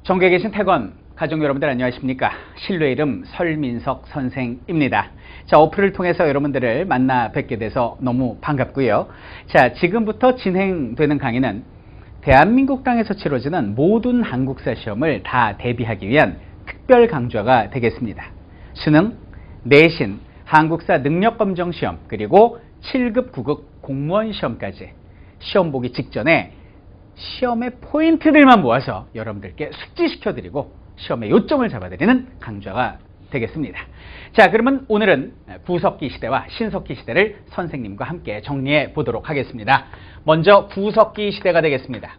전국에 계신 태권 가족 여러분들 안녕하십니까? 신뢰 이름 설민석 선생입니다. 자, 어플을 통해서 여러분들을 만나 뵙게 돼서 너무 반갑고요. 자, 지금부터 진행되는 강의는 대한민국 땅에서 치러지는 모든 한국사 시험을 다 대비하기 위한 특별 강좌가 되겠습니다. 수능, 내신, 한국사 능력검정 시험, 그리고 7급, 9급 공무원 시험까지 시험 보기 직전에 시험의 포인트들만 모아서 여러분들께 숙지시켜드리고 시험의 요점을 잡아드리는 강좌가 되겠습니다. 자, 그러면 오늘은 구석기 시대와 신석기 시대를 선생님과 함께 정리해 보도록 하겠습니다. 먼저 구석기 시대가 되겠습니다.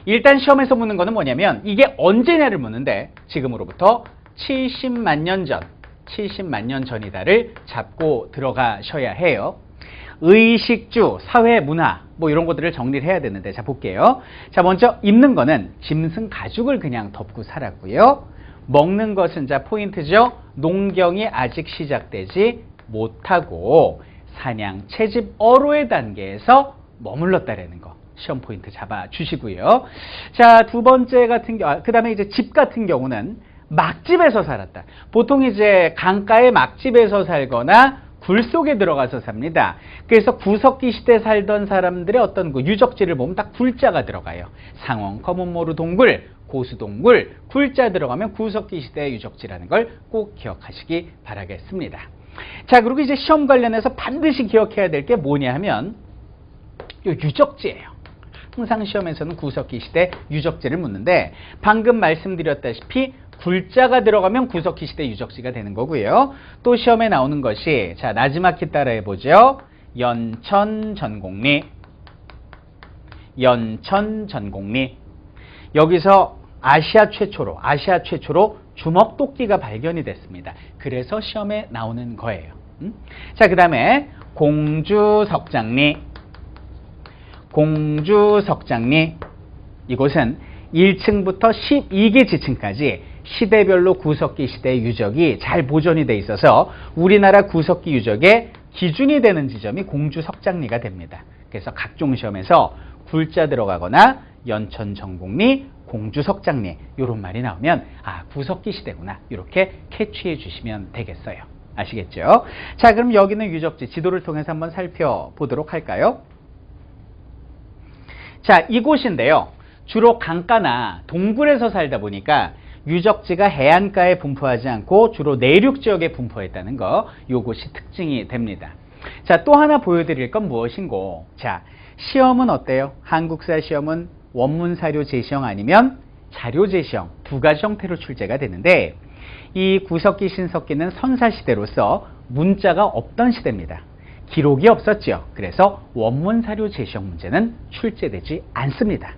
일단 시험에서 묻는 거는 뭐냐면 이게 언제냐를 묻는데 지금으로부터 70만 년 전, 70만 년 전이다를 잡고 들어가셔야 해요. 의식주, 사회, 문화 뭐 이런 것들을 정리를 해야 되는데 자 볼게요. 자, 먼저 입는 거는 짐승 가죽을 그냥 덮고 살았고요. 먹는 것은 자 포인트죠. 농경이 아직 시작되지 못하고 사냥, 채집, 어로의 단계에서 머물렀다라는 거. 시험 포인트 잡아 주시고요. 자, 두 번째 같은 경우, 그 다음에 이제 집 같은 경우는 막집에서 살았다. 보통 이제 강가의 막집에서 살거나 굴 속에 들어가서 삽니다. 그래서 구석기 시대 살던 사람들의 어떤 그 유적지를 보면 딱 굴자가 들어가요. 상원, 검은모루 동굴, 고수동굴, 굴자 들어가면 구석기 시대의 유적지라는 걸 꼭 기억하시기 바라겠습니다. 자, 그리고 이제 시험 관련해서 반드시 기억해야 될 게 뭐냐 하면 요 유적지예요. 항상 시험에서는 구석기 시대 유적지를 묻는데 방금 말씀드렸다시피 굴자가 들어가면 구석기 시대 유적지가 되는 거고요. 또 시험에 나오는 것이 자 나지막히 따라해 보죠. 연천전곡리, 연천전곡리. 여기서 아시아 최초로 주먹도끼가 발견이 됐습니다. 그래서 시험에 나오는 거예요. 자, 그 다음에 공주석장리, 공주석장리. 이곳은 1층부터 12개 지층까지 시대별로 구석기 시대의 유적이 잘 보존이 돼 있어서 우리나라 구석기 유적의 기준이 되는 지점이 공주석장리가 됩니다. 그래서 각종 시험에서 굴자 들어가거나 연천전곡리, 공주석장리 이런 말이 나오면 아 구석기 시대구나 이렇게 캐치해 주시면 되겠어요. 아시겠죠? 자, 그럼 여기는 유적지 지도를 통해서 한번 살펴보도록 할까요? 자, 이곳인데요. 주로 강가나 동굴에서 살다 보니까 유적지가 해안가에 분포하지 않고 주로 내륙 지역에 분포했다는 거, 요것이 특징이 됩니다. 자, 또 하나 보여드릴 건 무엇인고? 자, 시험은 어때요? 한국사 시험은 원문 사료 제시형 아니면 자료 제시형 두 가지 형태로 출제가 되는데 이 구석기 신석기는 선사시대로서 문자가 없던 시대입니다. 기록이 없었죠. 그래서 원문 사료 제시형 문제는 출제되지 않습니다.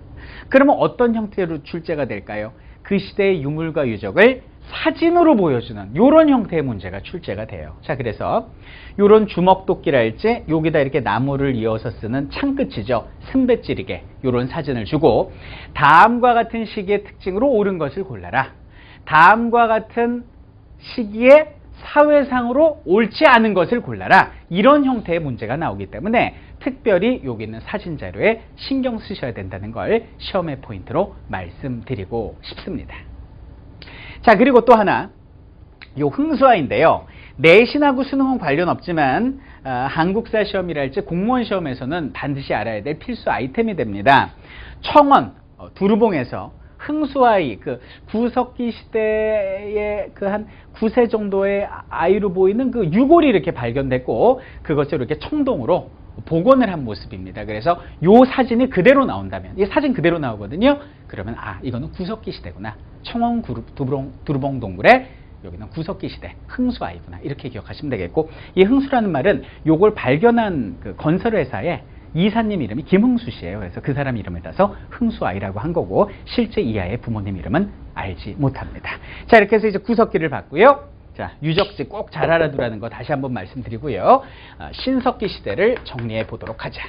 그러면 어떤 형태로 출제가 될까요? 그 시대의 유물과 유적을 사진으로 보여주는 이런 형태의 문제가 출제가 돼요. 자, 그래서 이런 주먹도끼랄지 여기다 이렇게 나무를 이어서 쓰는 창끝이죠. 승배찌르개 이런 사진을 주고 다음과 같은 시기의 특징으로 옳은 것을 골라라. 다음과 같은 시기에 사회상으로 옳지 않은 것을 골라라. 이런 형태의 문제가 나오기 때문에 특별히 여기 있는 사진 자료에 신경 쓰셔야 된다는 걸 시험의 포인트로 말씀드리고 싶습니다. 자, 그리고 또 하나 요 흥수화인데요. 내신하고 수능은 관련 없지만 한국사 시험이랄지 공무원 시험에서는 반드시 알아야 될 필수 아이템이 됩니다. 청원 두루봉에서 흥수아이, 그 구석기 시대의 그 한 9세 정도의 아이로 보이는 그 유골이 이렇게 발견됐고 그것을 이렇게 청동으로 복원을 한 모습입니다. 그래서 요 사진이 그대로 나온다면, 이 사진 그대로 나오거든요. 그러면 아, 이거는 구석기 시대구나. 청원 두루봉 동굴에 여기는 구석기 시대 흥수아이구나. 이렇게 기억하시면 되겠고, 이 흥수라는 말은 요걸 발견한 그 건설회사의 이사님 이름이 김흥수 씨예요. 그래서 그 사람 이름을 따서 흥수아이라고 한 거고 실제 이하의 부모님 이름은 알지 못합니다. 자, 이렇게 해서 이제 구석기를 봤고요. 자, 유적지 꼭 잘 알아두라는 거 다시 한번 말씀드리고요. 신석기 시대를 정리해 보도록 하자.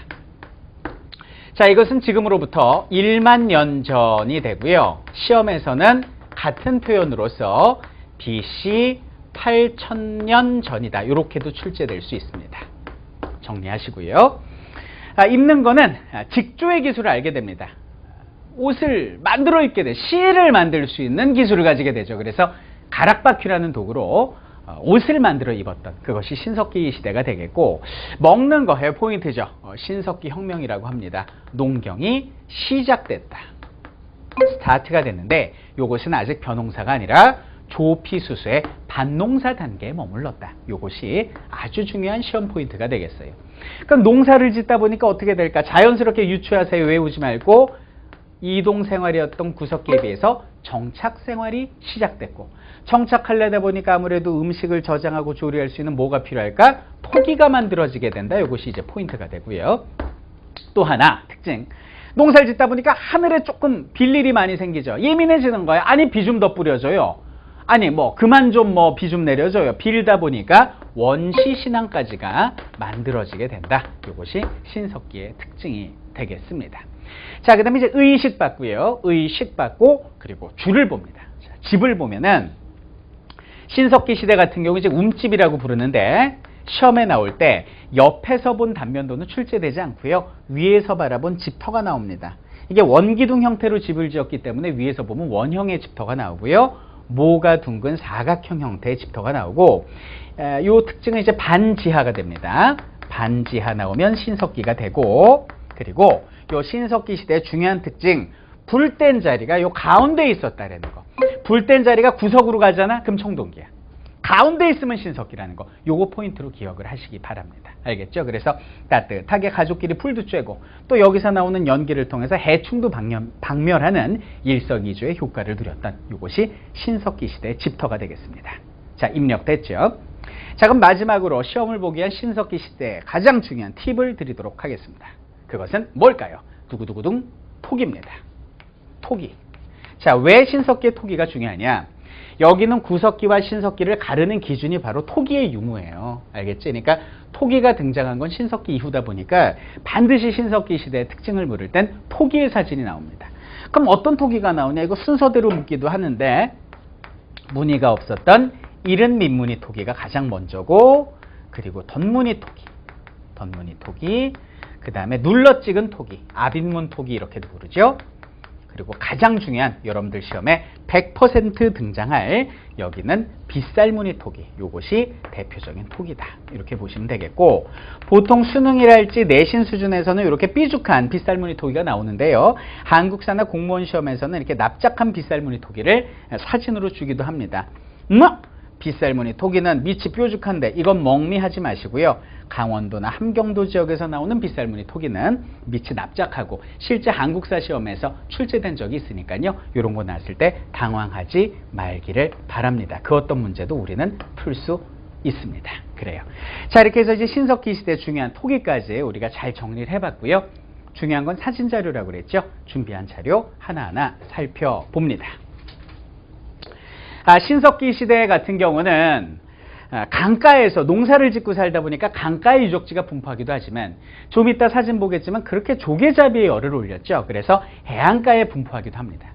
자, 이것은 지금으로부터 1만 년 전이 되고요. 시험에서는 같은 표현으로서 BC, 8,000년 전이다. 이렇게도 출제될 수 있습니다. 정리하시고요. 입는 거는 직조의 기술을 알게 됩니다. 옷을 만들어 입게 돼 실을 만들 수 있는 기술을 가지게 되죠. 그래서 가락바퀴라는 도구로 옷을 만들어 입었던 그것이 신석기 시대가 되겠고, 먹는 거에 포인트죠. 신석기 혁명이라고 합니다. 농경이 시작됐다. 스타트가 됐는데 이것은 아직 벼농사가 아니라 조피수수의 밭농사 단계에 머물렀다. 이것이 아주 중요한 시험 포인트가 되겠어요. 그럼 농사를 짓다 보니까 어떻게 될까? 자연스럽게 유추하세요. 외우지 말고 이동생활이었던 구석기에 비해서 정착생활이 시작됐고, 정착하려다 보니까 아무래도 음식을 저장하고 조리할 수 있는 뭐가 필요할까? 토기가 만들어지게 된다. 이것이 이제 포인트가 되고요. 또 하나 특징. 농사를 짓다 보니까 하늘에 조금 빌 일이 많이 생기죠. 예민해지는 거예요. 아니 비 좀 더 뿌려줘요. 아니 뭐 그만 좀 뭐 비 좀 내려줘요. 빌다 보니까 원시신앙까지가 만들어지게 된다. 이것이 신석기의 특징이 되겠습니다. 자, 그 다음에 이제 의식 받고요. 의식 받고 그리고 줄을 봅니다. 자, 집을 보면은 신석기 시대 같은 경우 이제 움집이라고 부르는데, 시험에 나올 때 옆에서 본 단면도는 출제되지 않고요. 위에서 바라본 집터가 나옵니다. 이게 원기둥 형태로 집을 지었기 때문에 위에서 보면 원형의 집터가 나오고요. 모가 둥근 사각형 형태의 집터가 나오고, 이 특징은 이제 반지하가 됩니다. 반지하 나오면 신석기가 되고, 그리고 이 신석기 시대의 중요한 특징, 불 뗀 자리가 이 가운데에 있었다라는 거. 불 뗀 자리가 구석으로 가잖아? 그럼 청동기야. 가운데 있으면 신석기라는 거. 요거 포인트로 기억을 하시기 바랍니다. 알겠죠? 그래서 따뜻하게 가족끼리 풀도 쬐고, 또 여기서 나오는 연기를 통해서 해충도 박멸하는 일석이조의 효과를 누렸던 이것이 신석기 시대의 집터가 되겠습니다. 자, 입력됐죠? 자, 그럼 마지막으로 시험을 보기 위한 신석기 시대의 가장 중요한 팁을 드리도록 하겠습니다. 그것은 뭘까요? 두구두구둥 토기입니다. 토기. 자, 왜 신석기의 토기가 중요하냐? 여기는 구석기와 신석기를 가르는 기준이 바로 토기의 유무예요. 알겠지? 그러니까 토기가 등장한 건 신석기 이후다 보니까 반드시 신석기 시대의 특징을 물을 땐 토기의 사진이 나옵니다. 그럼 어떤 토기가 나오냐? 이거 순서대로 묻기도 하는데, 무늬가 없었던 이른 민무늬 토기가 가장 먼저고, 그리고 덧무늬 토기, 그 다음에 눌러 찍은 토기, 아빈문 토기 이렇게도 부르죠. 그리고 가장 중요한, 여러분들 시험에 100% 등장할 여기는 빗살무늬 토기, 이것이 대표적인 토기다. 이렇게 보시면 되겠고, 보통 수능이랄지 내신 수준에서는 이렇게 삐죽한 빗살무늬 토기가 나오는데요. 한국사나 공무원 시험에서는 이렇게 납작한 빗살무늬 토기를 사진으로 주기도 합니다. 빗살무늬 토기는 밑이 뾰족한데 이건 멍미하지 마시고요. 강원도나 함경도 지역에서 나오는 빗살무늬 토기는 밑이 납작하고 실제 한국사 시험에서 출제된 적이 있으니까요. 이런 거 나왔을 때 당황하지 말기를 바랍니다. 그 어떤 문제도 우리는 풀 수 있습니다. 그래요. 자, 이렇게 해서 이제 신석기 시대 중요한 토기까지 우리가 잘 정리를 해봤고요. 중요한 건 사진 자료라고 그랬죠. 준비한 자료 하나하나 살펴봅니다. 신석기 시대 같은 경우는 강가에서 농사를 짓고 살다 보니까 강가의 유적지가 분포하기도 하지만, 좀 이따 사진 보겠지만 그렇게 조개잡이에 열을 올렸죠. 그래서 해안가에 분포하기도 합니다.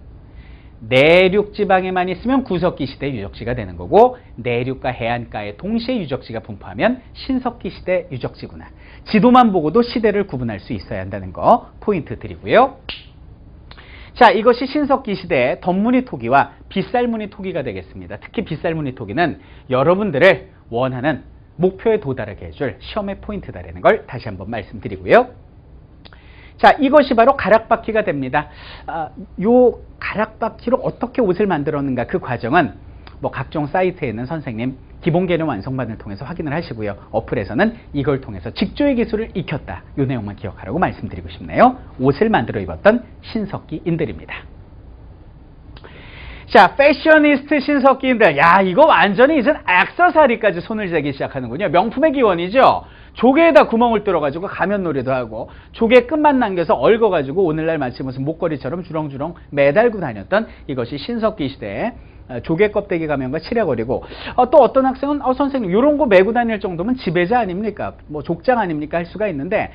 내륙 지방에만 있으면 구석기 시대 유적지가 되는 거고, 내륙과 해안가에 동시에 유적지가 분포하면 신석기 시대 유적지구나. 지도만 보고도 시대를 구분할 수 있어야 한다는 거 포인트 드리고요. 자, 이것이 신석기 시대의 덧무늬 토기와 빗살무늬 토기가 되겠습니다. 특히 빗살무늬 토기는 여러분들을 원하는 목표에 도달하게 해줄 시험의 포인트다라는 걸 다시 한번 말씀드리고요. 자, 이것이 바로 가락바퀴가 됩니다. 요 가락바퀴로 어떻게 옷을 만들었는가, 그 과정은 뭐 각종 사이트에 있는 선생님 기본 개념 완성반을 통해서 확인을 하시고요. 어플에서는 이걸 통해서 직조의 기술을 익혔다. 이 내용만 기억하라고 말씀드리고 싶네요. 옷을 만들어 입었던 신석기인들입니다. 자, 패셔니스트 신석기인들. 야, 이거 완전히 이제 액세서리까지 손을 대기 시작하는군요. 명품의 기원이죠. 조개에다 구멍을 뚫어가지고 가면놀이도 하고, 조개 끝만 남겨서 얽어가지고 오늘날 마치 무슨 목걸이처럼 주렁주렁 매달고 다녔던 이것이 신석기 시대의 조개 껍데기 가면과 칠해버리고 또 어떤 학생은 선생님 이런 거 메고 다닐 정도면 지배자 아닙니까? 뭐 족장 아닙니까? 할 수가 있는데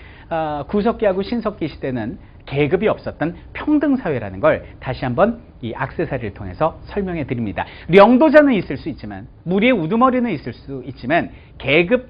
구석기하고 신석기 시대는 계급이 없었던 평등사회라는 걸 다시 한번 이 액세서리를 통해서 설명해 드립니다. 령도자는 있을 수 있지만 무리의 우두머리는 있을 수 있지만 계급이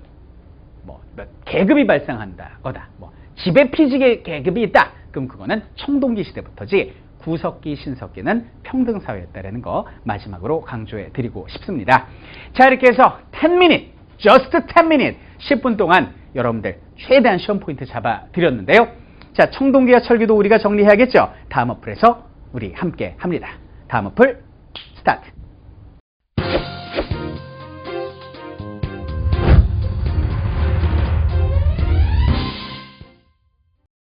발생한다 거다. 지배피직의 계급이 있다. 그럼 그거는 청동기 시대부터지 구석기, 신석기는 평등사회였다라는 거 마지막으로 강조해 드리고 싶습니다. 자, 이렇게 해서 10minute, just 10minute, 10분 동안 여러분들 최대한 시험 포인트 잡아 드렸는데요. 자, 청동기와 철기도 우리가 정리해야겠죠. 다음 어플에서 우리 함께 합니다. 다음 어플